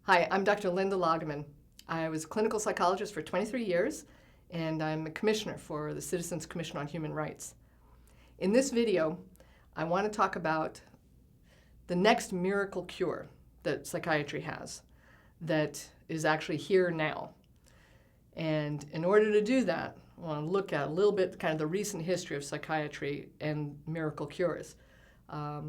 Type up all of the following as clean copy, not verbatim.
Hi, I'm Dr. Linda Loggeman. I was a clinical psychologist for 23 years, and I'm a commissioner for the Citizens Commission on Human Rights. In this video, I want to talk about the next miracle cure that psychiatry has that is actually here now. And in order to do that, I want to look at a little bit kind of the recent history of psychiatry and miracle cures. There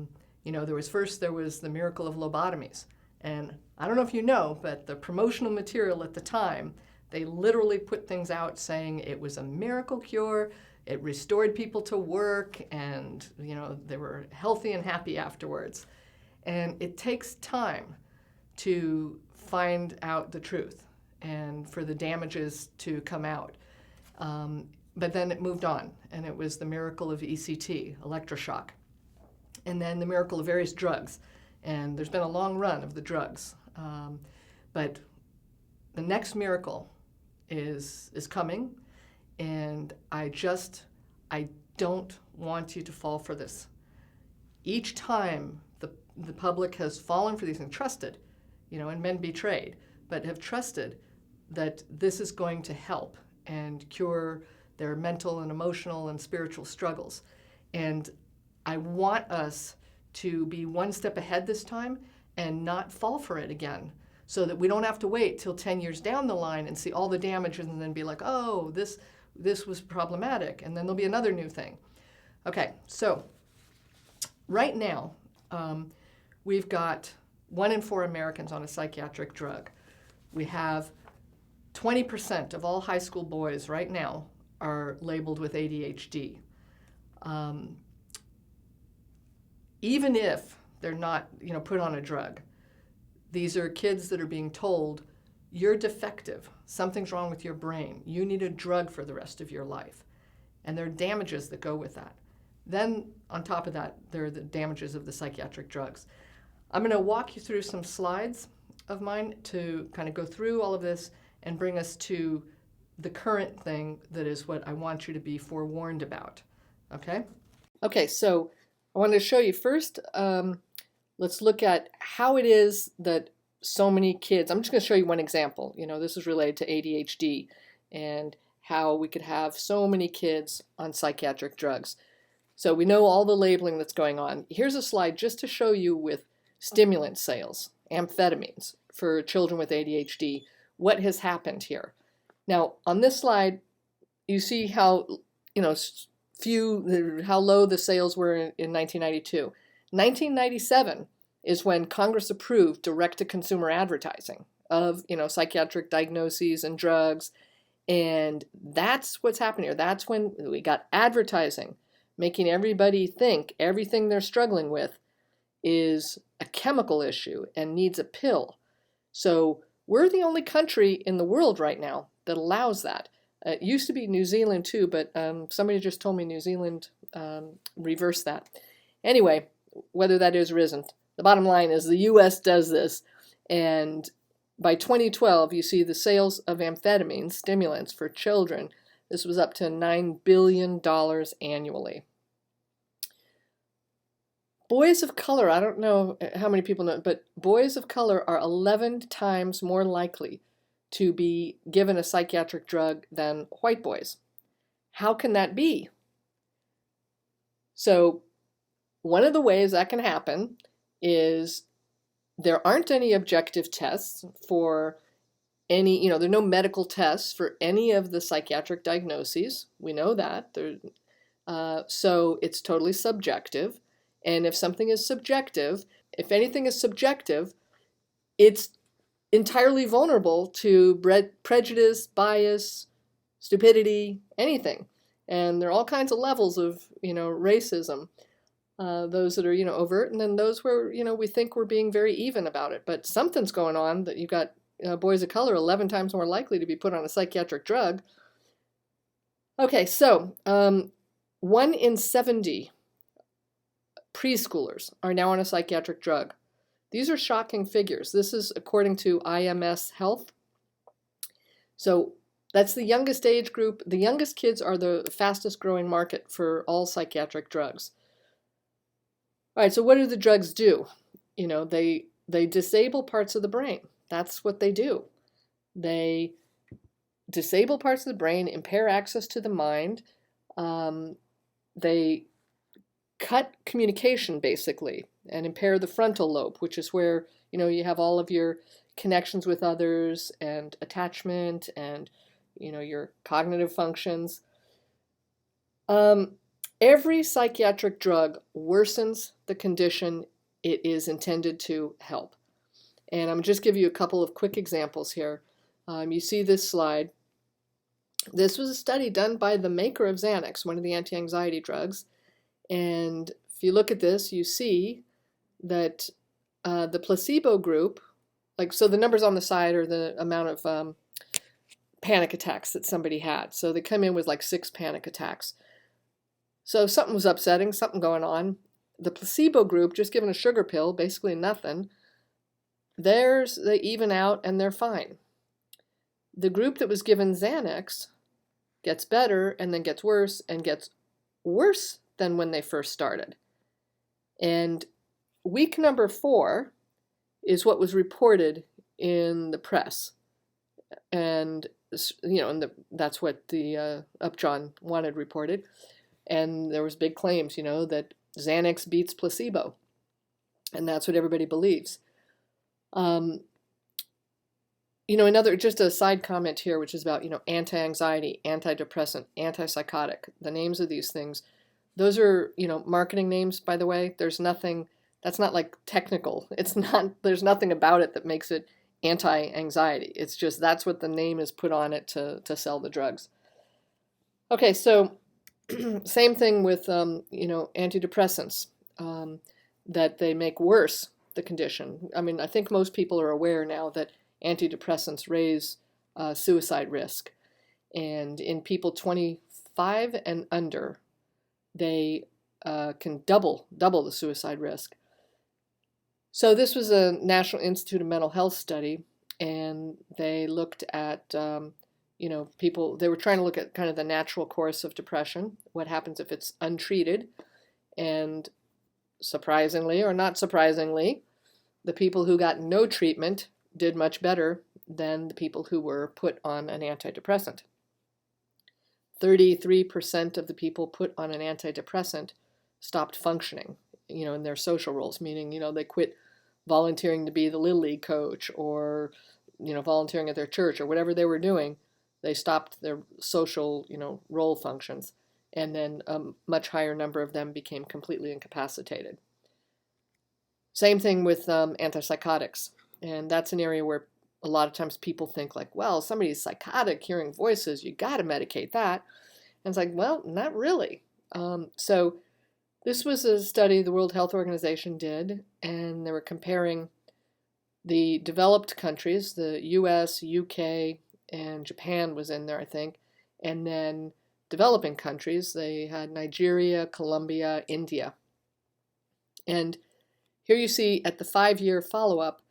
was the miracle of lobotomies. And I don't know if you know, but the promotional material at the time, they literally put things out saying it was a miracle cure, it restored people to work, and they were healthy and happy afterwards. And it takes time to find out the truth and for the damages to come out. But then it moved on, and it was the miracle of ECT, electroshock, and then the miracle of various drugs. And there's been a long run of the drugs. But the next miracle is coming, and I don't want you to fall for this. Each time the public has fallen for these and trusted, and been betrayed, but have trusted that this is going to help and cure their mental and emotional and spiritual struggles. And I want us to be one step ahead this time and not fall for it again, so that we don't have to wait till 10 years down the line and see all the damages and then be like, oh, this was problematic, and then there'll be another new thing. Okay, so right now, we've got 1 in 4 Americans on a psychiatric drug. We have 20% of all high school boys right now are labeled with ADHD. Even if they're not, put on a drug, these are kids that are being told, you're defective, something's wrong with your brain, you need a drug for the rest of your life. And there are damages that go with that. Then, on top of that, there are the damages of the psychiatric drugs. I'm going to walk you through some slides of mine to kind of go through all of this and bring us to the current thing that is what I want you to be forewarned about. Okay? Okay, so I wanted to show you first, let's look at how it is that so many kids, I'm just going to show you one example. This is related to ADHD and how we could have so many kids on psychiatric drugs. So we know all the labeling that's going on. Here's a slide just to show you with stimulant sales, amphetamines, for children with ADHD, what has happened here. Now, on this slide, you see how, how low the sales were in 1992. 1997 is when Congress approved direct-to-consumer advertising of, psychiatric diagnoses and drugs, and that's what's happening here. That's when we got advertising, making everybody think everything they're struggling with is a chemical issue and needs a pill. So we're the only country in the world right now that allows that. It used to be New Zealand too, but somebody just told me New Zealand reversed that. Anyway, whether that is or isn't, the bottom line is the U.S. does this, and by 2012, you see the sales of amphetamines, stimulants for children, this was up to $9 billion annually. Boys of color, I don't know how many people know, but boys of color are 11 times more likely to be given a psychiatric drug than white boys. How can that be? So one of the ways that can happen is there aren't any objective tests for any, there are no medical tests for any of the psychiatric diagnoses. We know that. So it's totally subjective. And if something is subjective, if anything is subjective, it's entirely vulnerable to prejudice, bias, stupidity, anything. And there are all kinds of levels of, racism. Those that are, overt, and then those where, we think we're being very even about it. But something's going on that you've got boys of color 11 times more likely to be put on a psychiatric drug. Okay, so 1 in 70 preschoolers are now on a psychiatric drug. These are shocking figures. This is according to IMS Health. So that's the youngest age group. The youngest kids are the fastest growing market for all psychiatric drugs. All right, so what do the drugs do? They disable parts of the brain. That's what they do. They disable parts of the brain, impair access to the mind. They cut communication, basically, and impair the frontal lobe, which is where, you have all of your connections with others and attachment and, your cognitive functions. Every psychiatric drug worsens the condition it is intended to help. And I'm just give you a couple of quick examples here. You see this slide. This was a study done by the maker of Xanax, one of the anti-anxiety drugs. And if you look at this, you see that the placebo group, so the numbers on the side are the amount of panic attacks that somebody had. So they come in with 6 panic attacks. So something was upsetting, something going on. The placebo group, just given a sugar pill, basically nothing, they even out and they're fine. The group that was given Xanax gets better and then gets worse and gets worse than when they first started. And week number 4 is what was reported in the press. And, that's what the Upjohn wanted reported. And there was big claims, that Xanax beats placebo. And that's what everybody believes. Just a side comment here, which is about, anti-anxiety, antidepressant, antipsychotic, the names of these things. Those are, marketing names, by the way. There's nothing, that's not technical. There's nothing about it that makes it anti-anxiety. It's just, that's what the name is put on it to sell the drugs. Okay, so same thing with, antidepressants, that they make worse the condition. I mean, I think most people are aware now that antidepressants raise suicide risk. And in people 25 and under, they can double the suicide risk. So this was a National Institute of Mental Health study, and they looked at, people, they were trying to look at kind of the natural course of depression, what happens if it's untreated. And surprisingly, or not surprisingly, the people who got no treatment did much better than the people who were put on an antidepressant. 33% of the people put on an antidepressant stopped functioning, in their social roles, meaning, they quit volunteering to be the Little League coach or, volunteering at their church or whatever they were doing. They stopped their social, role functions. And then a much higher number of them became completely incapacitated. Same thing with antipsychotics. And that's an area where a lot of times people think well, somebody's psychotic, hearing voices, you got to medicate that. And it's well, not really. So this was a study the World Health Organization did, and they were comparing the developed countries, the US, UK, and Japan was in there, I think, and then developing countries. They had Nigeria, Colombia, India. And here you see at the 5-year follow-up,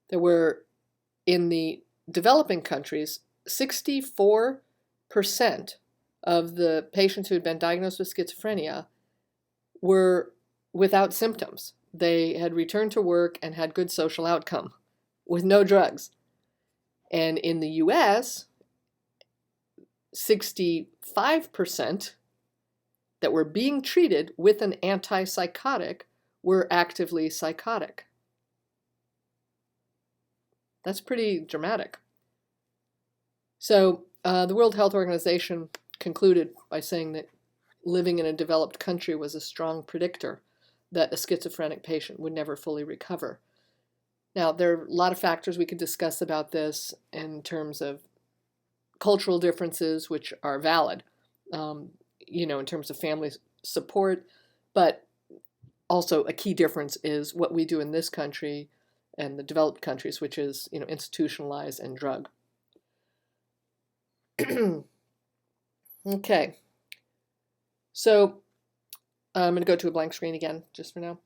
there were, in the developing countries, 64% of the patients who had been diagnosed with schizophrenia were without symptoms. They had returned to work and had good social outcome with no drugs. And in the US, 65% that were being treated with an antipsychotic were actively psychotic. That's pretty dramatic. So the World Health Organization concluded by saying that living in a developed country was a strong predictor that a schizophrenic patient would never fully recover. Now, there are a lot of factors we could discuss about this in terms of cultural differences, which are valid, in terms of family support, but also a key difference is what we do in this country and the developed countries, which is, institutionalized and drug. Okay. So I'm going to go to a blank screen again, just for now.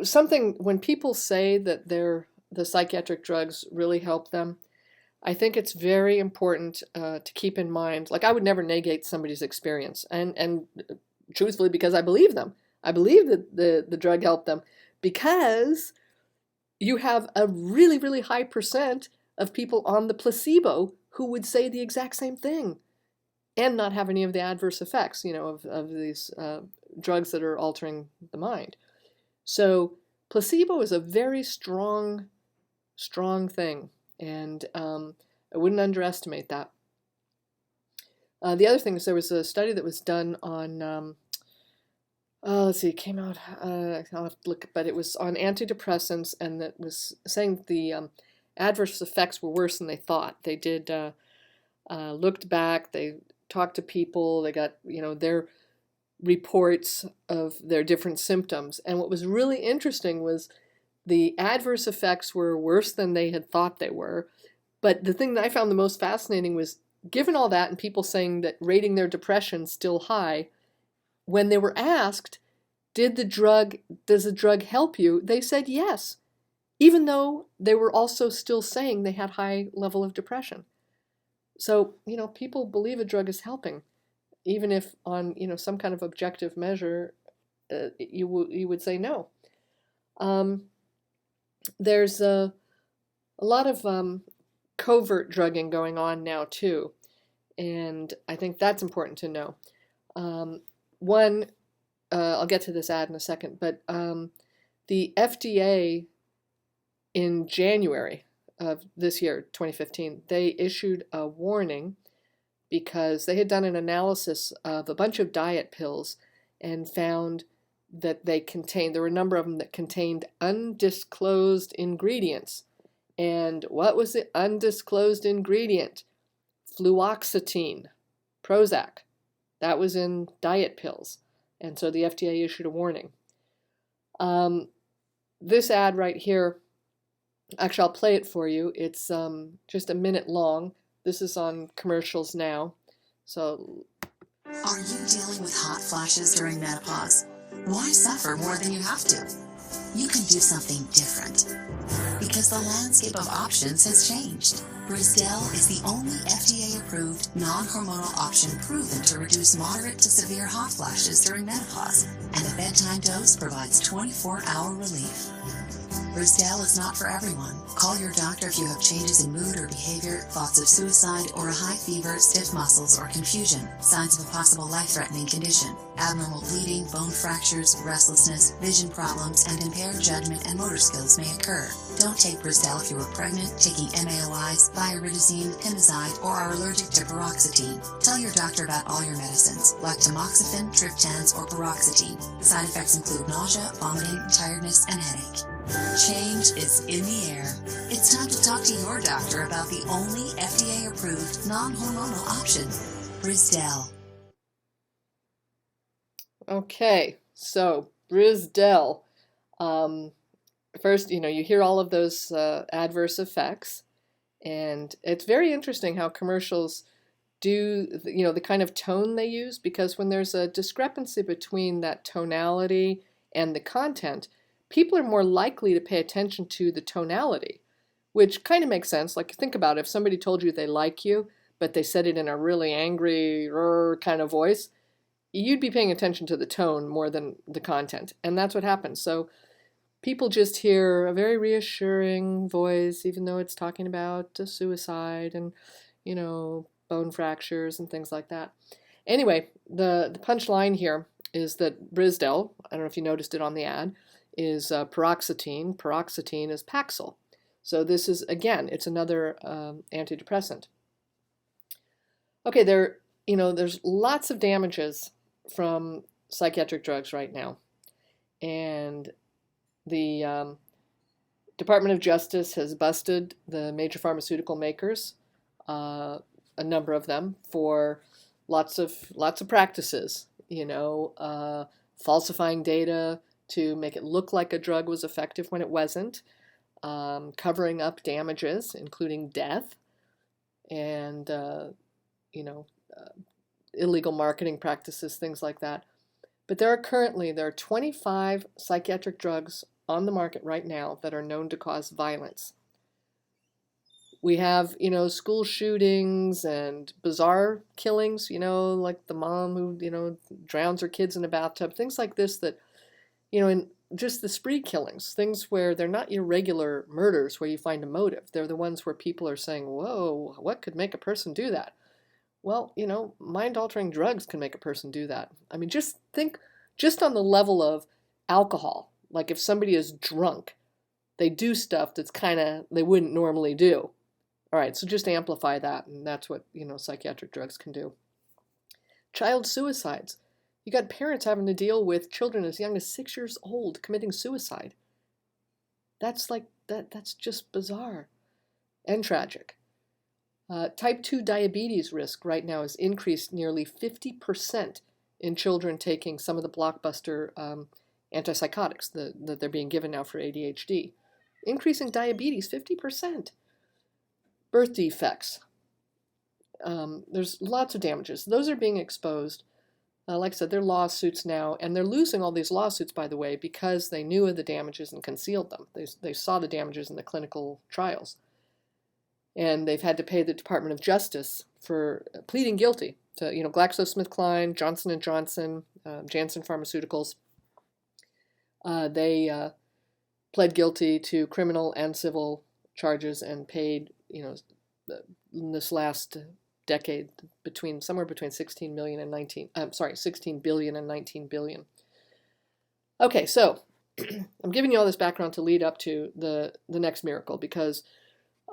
Something, when people say that the psychiatric drugs really help them, I think it's very important to keep in mind, I would never negate somebody's experience, and truthfully, because I believe them. I believe that the drug helped them, because you have a really, really high percent of people on the placebo who would say the exact same thing and not have any of the adverse effects, of these drugs that are altering the mind. So placebo is a very strong thing, and I wouldn't underestimate that. The other thing is there was a study that was done on, let's see, it came out, I'll have to look, but it was on antidepressants, and that was saying the adverse effects were worse than they thought. They did, looked back, they talked to people, they got, their reports of their different symptoms. And what was really interesting was the adverse effects were worse than they had thought they were. But the thing that I found the most fascinating was, given all that and people saying that rating their depression still high, when they were asked, does the drug help you? They said yes, even though they were also still saying they had high level of depression. So, people believe a drug is helping, even if on, some kind of objective measure, you would say no. There's a lot of covert drugging going on now too, and I think that's important to know. One, I'll get to this ad in a second, but the FDA in January of this year, 2015, they issued a warning because they had done an analysis of a bunch of diet pills and found that there were a number of them that contained undisclosed ingredients. And what was the undisclosed ingredient? Fluoxetine, Prozac. That was in diet pills. And so the FDA issued a warning. This ad right here, actually, I'll play it for you. It's just a minute long. This is on commercials now. So, are you dealing with hot flashes during menopause? Why suffer more than you have to? You can do something different, because the landscape of options has changed. Brisdel is the only FDA-approved, non-hormonal option proven to reduce moderate to severe hot flashes during menopause, and the bedtime dose provides 24-hour relief. Brisdel is not for everyone. Call your doctor if you have changes in mood or behavior, thoughts of suicide, or a high fever, stiff muscles, or confusion, signs of a possible life-threatening condition, abnormal bleeding, bone fractures, restlessness, vision problems, and impaired judgment and motor skills may occur. Don't take Brisdel if you are pregnant, taking MAOIs, Pyridazine, Pimozide, or are allergic to paroxetine. Tell your doctor about all your medicines, like tamoxifen, triptans, or paroxetine. Side effects include nausea, vomiting, tiredness, and headache. Change is in the air. It's time to talk to your doctor about the only FDA-approved non-hormonal option, Brisdel. Okay, so Brisdel. First, you hear all of those adverse effects, and it's very interesting how commercials do, the kind of tone they use, because when there's a discrepancy between that tonality and the content, people are more likely to pay attention to the tonality, which kind of makes sense. Like, think about it. If somebody told you they like you, but they said it in a really angry kind of voice, you'd be paying attention to the tone more than the content. And that's what happens. So people just hear a very reassuring voice, even though it's talking about suicide and, bone fractures and things like that. Anyway, the punchline here is that Brisdel, I don't know if you noticed it on the ad, is paroxetine. Paroxetine is Paxil. So this is, again, it's another antidepressant. Okay, there's lots of damages from psychiatric drugs right now. And the Department of Justice has busted the major pharmaceutical makers, a number of them, for lots of practices, falsifying data to make it look like a drug was effective when it wasn't, covering up damages, including death, and illegal marketing practices, things like that. But there are 25 psychiatric drugs on the market right now that are known to cause violence. We have, school shootings and bizarre killings, like the mom who, drowns her kids in a bathtub, things like this that, in just the spree killings, things where they're not your regular murders where you find a motive. They're the ones where people are saying, whoa, what could make a person do that? Well, mind-altering drugs can make a person do that. I mean, just think, just on the level of alcohol. Like if somebody is drunk, they do stuff that's they wouldn't normally do. All right, so just amplify that, and that's what, psychiatric drugs can do. Child suicides. You got parents having to deal with children as young as 6 years old committing suicide. That's just bizarre and tragic. Type 2 diabetes risk right now has increased nearly 50% in children taking some of the blockbuster antipsychotics that they're being given now for ADHD. Increasing diabetes, 50%. Birth defects. There's lots of damages. Those are being exposed. Like I said, there are lawsuits now, and they're losing all these lawsuits, by the way, because they knew of the damages and concealed them. They saw the damages in the clinical trials. And they've had to pay the Department of Justice for pleading guilty to, GlaxoSmithKline, Johnson & Johnson, Janssen Pharmaceuticals. They pled guilty to criminal and civil charges and paid, in this last decade, somewhere between 16 billion and 19 billion. Okay, so I'm giving you all this background to lead up to the next miracle, because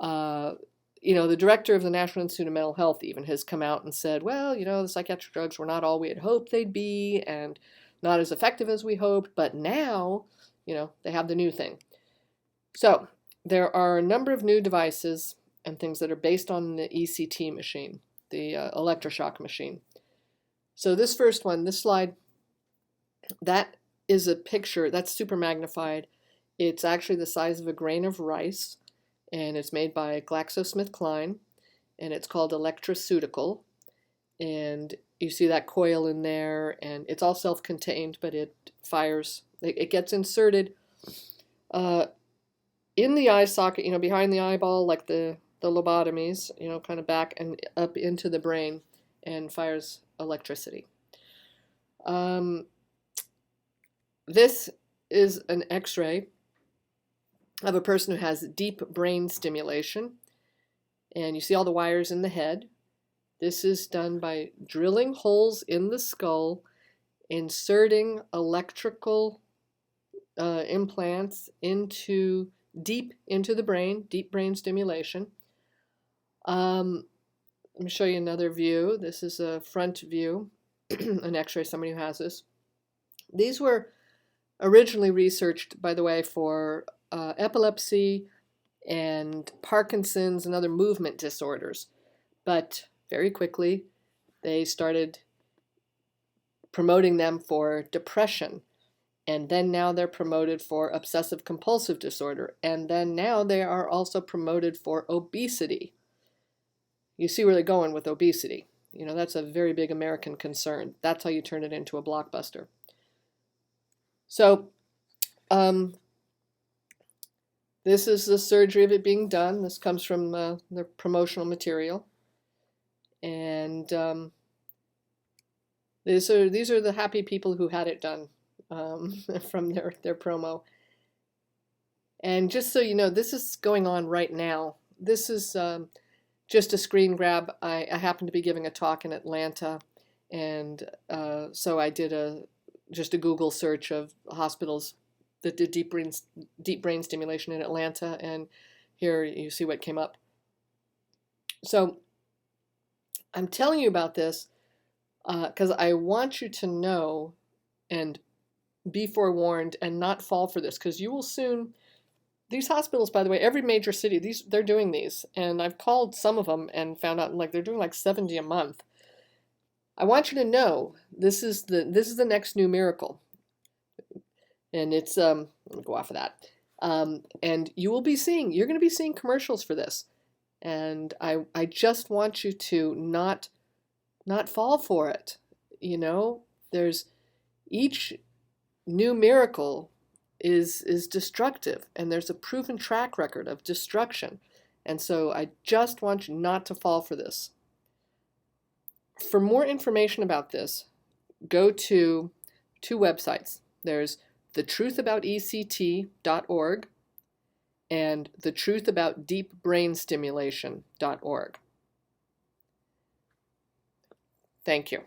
the director of the National Institute of Mental Health even has come out and said, well, the psychiatric drugs were not all we had hoped they'd be and not as effective as we hoped, but now, they have the new thing. So there are a number of new devices and things that are based on the ECT machine, the electroshock machine. So this first one, this slide, that is a picture that's super magnified. It's actually the size of a grain of rice, and it's made by GlaxoSmithKline, and it's called Electroceutical. And you see that coil in there, and it's all self-contained, but it fires. It gets inserted in the eye socket, behind the eyeball, like the lobotomies, kind of back and up into the brain, and fires electricity. This is an X-ray of a person who has deep brain stimulation, and you see all the wires in the head. This is done by drilling holes in the skull, inserting electrical implants deep into the brain, deep brain stimulation. Let me show you another view. This is a front view, an X-ray, somebody who has this. These were originally researched, by the way, for epilepsy and Parkinson's and other movement disorders. But very quickly, they started promoting them for depression. And then now they're promoted for obsessive compulsive disorder. And then now they are also promoted for obesity. You see where they're going with obesity. That's a very big American concern. That's how you turn it into a blockbuster. So, this is the surgery of it being done. This comes from the promotional material. And these are the happy people who had it done from their promo. And just so you know, this is going on right now. This is just a screen grab. I happened to be giving a talk in Atlanta, and so I did just a Google search of hospitals that did deep brain stimulation in Atlanta, and here you see what came up. So I'm telling you about this because I want you to know and be forewarned and not fall for this, because you will soon. These hospitals, by the way, every major city, they're doing these, and I've called some of them and found out they're doing 70 a month. I want you to know this is the next new miracle, and it's let me go off of that. And you're going to be seeing commercials for this, and I just want you to not fall for it. There's each new miracle is destructive, and there's a proven track record of destruction. And so I just want you not to fall for this. For more information about this, go to two websites. There's thetruthaboutECT.org and thetruthaboutdeepbrainstimulation.org. Thank you.